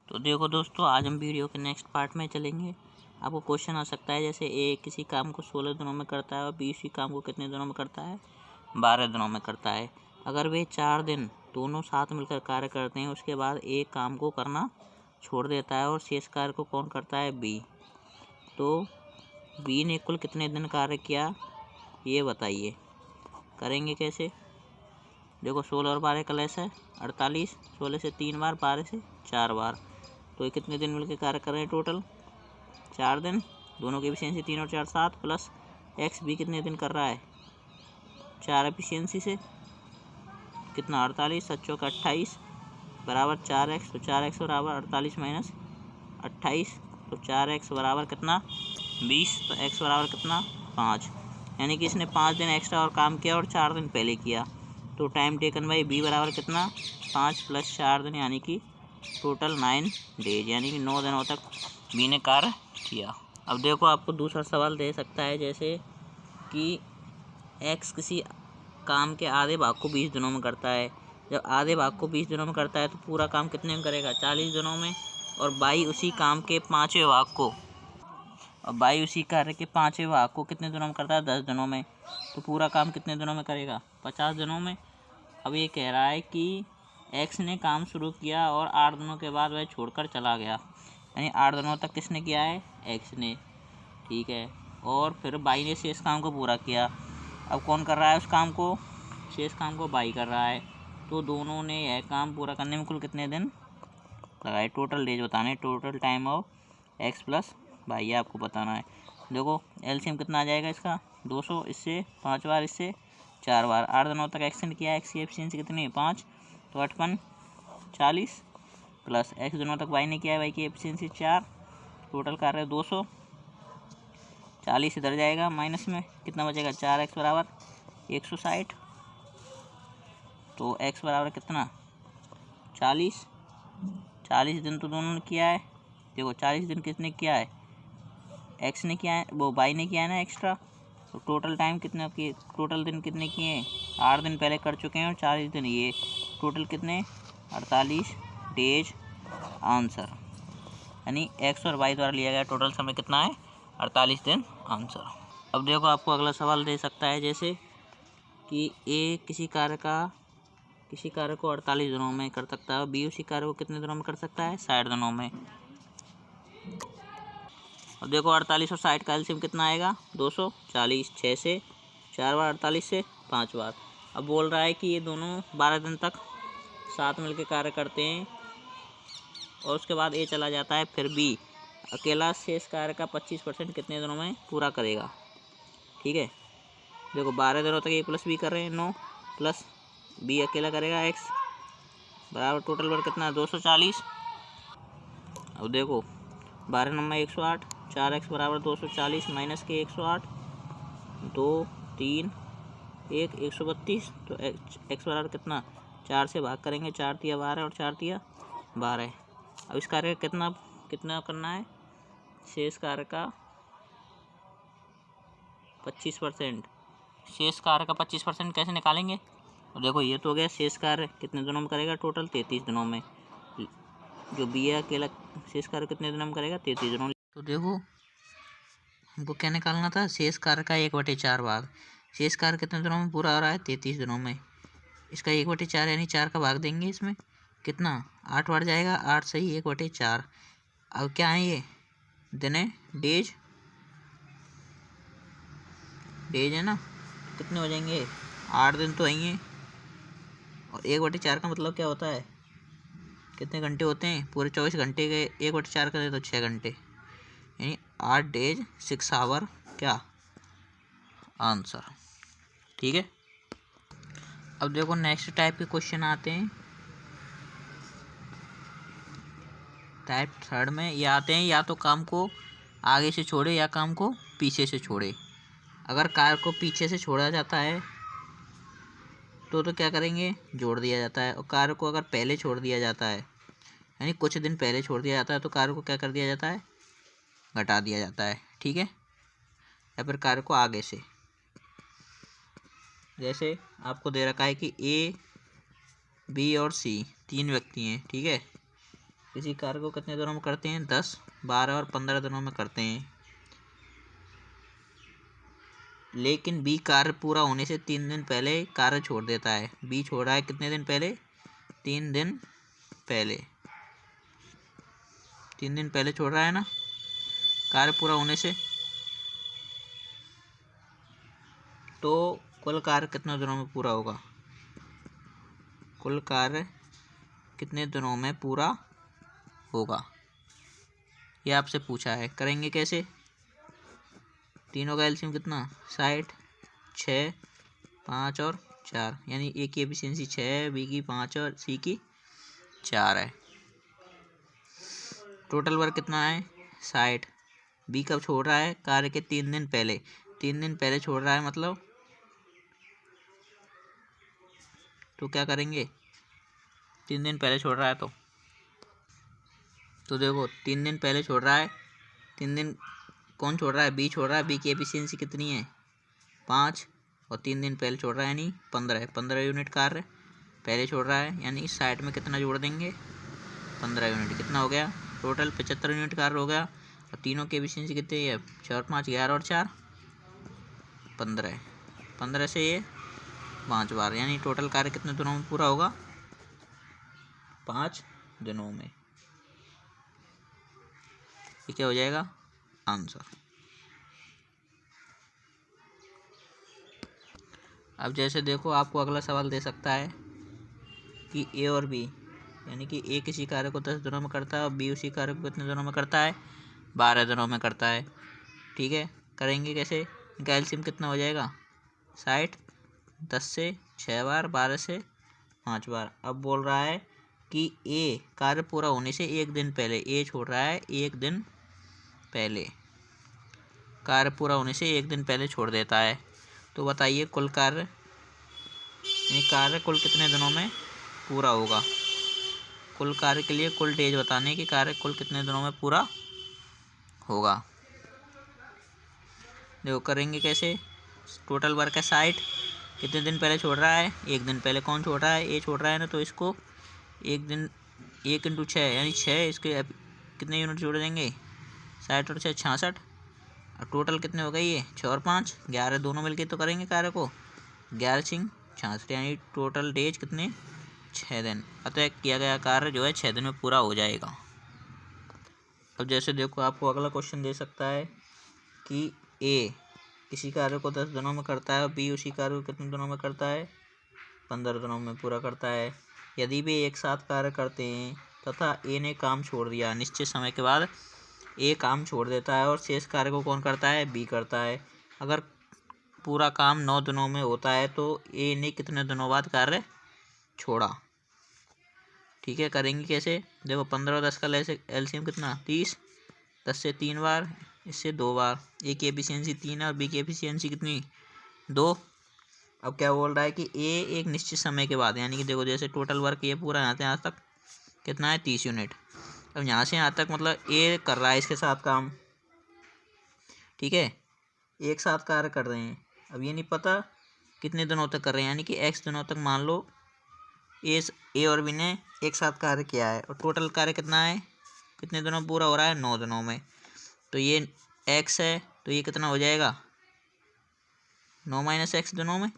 तो देखो दोस्तों, आज हम वीडियो के नेक्स्ट पार्ट में चलेंगे। आपको क्वेश्चन आ सकता है जैसे ए किसी काम को 16 दिनों में करता है और बी उसी काम को कितने दिनों में करता है, 12 दिनों में करता है। अगर वे 4 दिन दोनों साथ मिलकर कार्य करते हैं, उसके बाद ए काम को करना छोड़ देता है और शेष कार्य को कौन करता है, बी। तो बी ने कुल कितने दिन कार्य किया ये बताइए। करेंगे कैसे? देखो 16 और 12 का लेस है 48, 16 से 3 बार, 12 से 4 बार। तो ये कितने दिन मिलकर कार्य कर रहे हैं? टोटल 4 दिन। दोनों की एफिशिएंसी 3 और 4 7 प्लस एक्स भी कितने दिन कर रहा है, 4 एफिशिएंसी से कितना 48, 7 चौका 28 बराबर 4x। तो 4x बराबर 48 माइनस 28, तो 4x बराबर कितना 20। तो x बराबर कितना 5, यानी कि इसने 5 दिन एक्स्ट्रा और काम किया और 4 दिन पहले किया। तो टाइम टेकन बाई बी बराबर कितना 5 प्लस 4 दिन, यानी कि टोटल 9 डेज, यानी कि 9 दिनों तक बी ने कार्य किया। अब देखो आपको दूसरा सवाल दे सकता है जैसे कि एक्स किसी काम के आधे भाग को 20 दिनों में करता है। जब आधे भाग को 20 दिनों में करता है तो पूरा काम कितने में करेगा, 40 दिनों में। और बाई उसी काम के 5वें भाग को, और बाई उसी कार्य के 5वें भाग को कितने दिनों में करता है, 10 दिनों में। तो पूरा काम कितने दिनों में करेगा, 50 दिनों में। अब ये कह रहा है कि एक्स ने काम शुरू किया और 8 दिनों के बाद वह छोड़कर चला गया, यानी 8 दिनों तक किसने किया है, एक्स ने, ठीक है। और फिर बाई ने शेष काम को पूरा किया। अब कौन कर रहा है उस काम को, शेष काम को बाई कर रहा है। तो दोनों ने यह काम पूरा करने में कुल कितने दिन लगाए, टोटल डेज बताने, total time of x plus by आपको बताना है। देखो एलसीएम कितना आ जाएगा इसका, 200, इससे 5 बार, इससे 4 बार। 8 दिनों तक एक्स ने किया, एक्स की एफिशिएंसी कितनी है 5, तो 8 × 40 प्लस एक्स दिनों तक वाई ने किया है, वाई की एफिशिएंसी 4, टोटल कर रहे 200। 40 इधर जाएगा माइनस में, कितना बचेगा 4x बराबर 160। तो x बराबर कितना 40 दिन तो दोनों ने किया है। देखो 40 दिन किसने किया है, एक्स ने किया है, वो बाई ने किया है ना एक्स्ट्रा। तो टोटल टाइम कितने किए, टोटल दिन कितने किए हैं, 8 दिन पहले कर चुके हैं और 40 दिन ये, टोटल कितने 48 डेज आंसर। यानी एक्स और वाई द्वारा लिया गया टोटल समय कितना है, 48 दिन आंसर। अब देखो आपको अगला सवाल दे सकता है जैसे कि ए किसी कार्य को 48 दिनों में कर सकता है और बी उसी कार्य को कितने दिनों में कर सकता है, 60 दिनों में। अब देखो 48 और 60 का एलसीएम कितना आएगा, 240, 6 से 4 बार, 48 से 5 बार। अब बोल रहा है कि ये दोनों 12 दिन तक साथ मिलकर कार्य करते हैं और उसके बाद ए चला जाता है, फिर बी अकेला शेष कार्य का 25% कितने दिनों में पूरा करेगा, ठीक है। देखो 12 दिनों तक ए प्लस बी कर रहे हैं 9, प्लस बी अकेला करेगा एक्स, बराबर टोटल वर्क कितना 240। अब देखो 12 नंबर 108, 4x बराबर 240 माइनस के 108, 2 3 1 132। तो एक्स बराबर कितना 4 से भाग करेंगे, 4 तिया 12 और 4 तिया 12। अब इस कार्य का कितना करना है, शेष कार्य का 25%। शेष कार्य का 25% कैसे निकालेंगे, और देखो ये तो हो गया शेष कार्य कितने दिनों में करेगा, टोटल 33 दिनों में। जो बी है अकेला शेष कार्य कितने दिनों में करेगा, 33 दिनों। तो देखो हमको क्या निकालना था, शेष कार्य का 1/4 भाग। शेष कार्य कितने दिनों में पूरा हो रहा है, 33 दिनों में। इसका 1/4 यानी 4 का भाग देंगे, इसमें कितना 8 बार जाएगा, 8 सही 1/4। अब क्या है ये दिन है, डेज है ना, कितने हो जाएंगे 8 दिन तो है। और 1/4 का मतलब क्या होता है, कितने घंटे होते हैं, पूरे 24 घंटे के 1/4 का दे तो 6 घंटे, यानी 8 डेज 6 आवर क्या आंसर, ठीक है। अब देखो नेक्स्ट टाइप के क्वेश्चन आते हैं, टाइप 3 में ये आते हैं, या तो काम को आगे से छोड़े या काम को पीछे से छोड़े। अगर कार को पीछे से छोड़ा जाता है तो क्या करेंगे, जोड़ दिया जाता है। और कार को अगर पहले छोड़ दिया जाता है, यानी कुछ दिन पहले छोड़ दिया जाता है, तो कार को क्या कर दिया जाता है, घटा दिया जाता है, ठीक है। या फिर कार को आगे से, जैसे आपको दे रखा है कि ए बी और सी 3 व्यक्ति हैं, ठीक है। किसी कार्य को कितने दिनों में करते हैं? 10, 12 और 15 दिनों में करते हैं। लेकिन बी कार्य पूरा होने से 3 दिन पहले कार्य छोड़ देता है। बी छोड़ रहा है कितने दिन पहले? 3 दिन पहले। 3 दिन पहले छोड़ रहा है ना कार्य पूरा होने से। तो कुल कार्य कितने दिनों में पूरा होगा? कुल कार्य कितने दिनों में पूरा होगा, ये आपसे पूछा है। करेंगे कैसे? तीनों का एलसीएम कितना? 60, 6, 5 और 4, यानी ए की एफिशिएंसी 6, बी की 5 और सी की 4 है। टोटल वर्क कितना है? 60। बी कब छोड़ रहा है? कार्य के 3 दिन पहले। 3 दिन पहले छोड़ रहा है मतलब, तो क्या करेंगे? 3 दिन पहले छोड़ रहा है तो देखो 3 दिन पहले छोड़ रहा है। 3 दिन कौन छोड़ रहा है? बी छोड़ रहा है। बी की एफिशिएंसी कितनी है? 5, और 3 दिन पहले छोड़ रहा है यानी 15 यूनिट कार्य पहले छोड़ रहा है, यानी इस साइड में कितना जोड़ देंगे? 15 यूनिट। कितना हो गया? टोटल 75 यूनिट कार्य हो गया। और तीनों की एफिशिएंसी कितनी है? 4, 5, 11 और 4 15। 15 से ये 5 बार, यानी टोटल कार्य कितने दिनों में पूरा होगा? 5 दिनों में। ये क्या हो जाएगा? आंसर। अब जैसे देखो, आपको अगला सवाल दे सकता है कि ए और बी, यानी कि ए किसी कार्य को 10 दिनों में करता है और बी उसी कार्य को कितने दिनों में करता है? 12 दिनों में करता है। ठीक है, करेंगे कैसे? इनका एलसीएम कितना हो जाएगा? 60, 10 से 6 बार, 12 से 5 बार। अब बोल रहा है कि ए कार्य पूरा होने से 1 दिन पहले, ए छोड़ रहा है 1 दिन पहले, कार्य पूरा होने से 1 दिन पहले छोड़ देता है। तो बताइए कुल कार्य, यानी कार्य कुल कितने दिनों में पूरा होगा? कुल कार्य के लिए कुल डेज बताने कि कार्य कुल कितने दिनों में पूरा होगा। देखो करेंगे कैसे? टोटल वर्क है 60, कितने दिन पहले छोड़ रहा है? 1 दिन पहले। कौन छोड़ रहा है? ए छोड़ रहा है ना, तो इसको 1 दिन 1 × 6 यानी 6, इसके कितने यूनिट जोड़ देंगे? 60 और 6 66। और टोटल कितने हो गए ये? 6 और 5 11, दोनों मिलके तो करेंगे कार्य को। 11 × 66, यानी टोटल डेज कितने? 6 दिन। अतः किया गया कार्य जो है 6 दिन में पूरा हो जाएगा। अब जैसे देखो, आपको अगला क्वेश्चन दे सकता है कि ए किसी कार्य को 10 दिनों में करता है और बी उसी कार्य को कितने दिनों में करता है? 15 दिनों में पूरा करता है। यदि वे एक साथ कार्य करते हैं तथा ए ने काम छोड़ दिया, निश्चित समय के बाद ए काम छोड़ देता है और शेष कार्य को कौन करता है? बी करता है। अगर पूरा काम 9 दिनों में होता है तो ए ने कितने दिनों बाद कार्य छोड़ा? ठीक है, करेंगे कैसे? देखो 15 और 10 का एलसीएम कितना? 30, 10 से 3 बार, इससे 2 बार। ए की एफिशिएंसी 3 है और बी की एफिशिएंसी कितनी? 2। अब क्या बोल रहा है कि ए एक निश्चित समय के बाद, यानी कि देखो जैसे टोटल वर्क ये पूरा यहाँ से यहाँ तक कितना है? 30 यूनिट। अब यहाँ से यहाँ तक मतलब ए कर रहा है इसके साथ काम, ठीक है, एक साथ कार्य कर रहे हैं। अब ये नहीं पता कितने दिनों तक कर रहे हैं, यानी कि एक्स दिनों तक मान लो ए और बी ने एक साथ कार्य किया है और टोटल कार्य कितना है? कितने दिनों में पूरा हो रहा है? 9 दिनों में। तो ये एक्स है, तो ये कितना हो जाएगा? 9 - x दिनों में।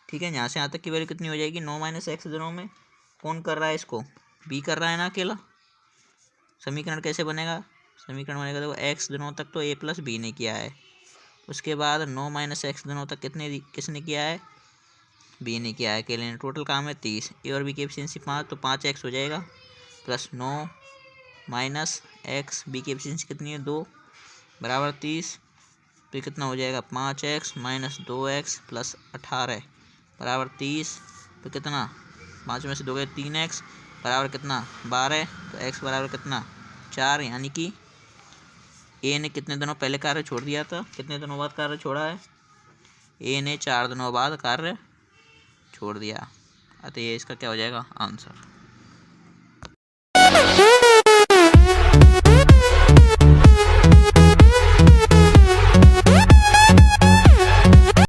ठीक है, यहाँ से यहाँ तक की वैल्यू कितनी हो जाएगी? 9 - x दिनों में। कौन कर रहा है इसको? बी कर रहा है ना अकेला। समीकरण कैसे बनेगा? समीकरण बनेगा, देखो x दिनों तक तो a + b ने किया है, उसके बाद 9 - x दिनों तक किसने किया है? बी ने किया है अकेले ने। टोटल काम है 30। ए और बी की एफिशिएंसी 5, तो 5x हो जाएगा प्लस 9 - x, बी की एफिशिएंसी कितनी है? 2 बराबर 30। तो कितना हो जाएगा? 5x - 2x + 18 बराबर 30। तो कितना? 5 में से 2 गए 3x बराबर कितना? 12। तो x बराबर कितना? 4, यानी कि ए ने कितने दिनों पहले कार्य छोड़ दिया था? कितने दिनों बाद कार्य छोड़ा है? ए ने 4 दिनों बाद कार्य छोड़ दिया। अतः ये इसका क्या हो जाएगा? आंसर।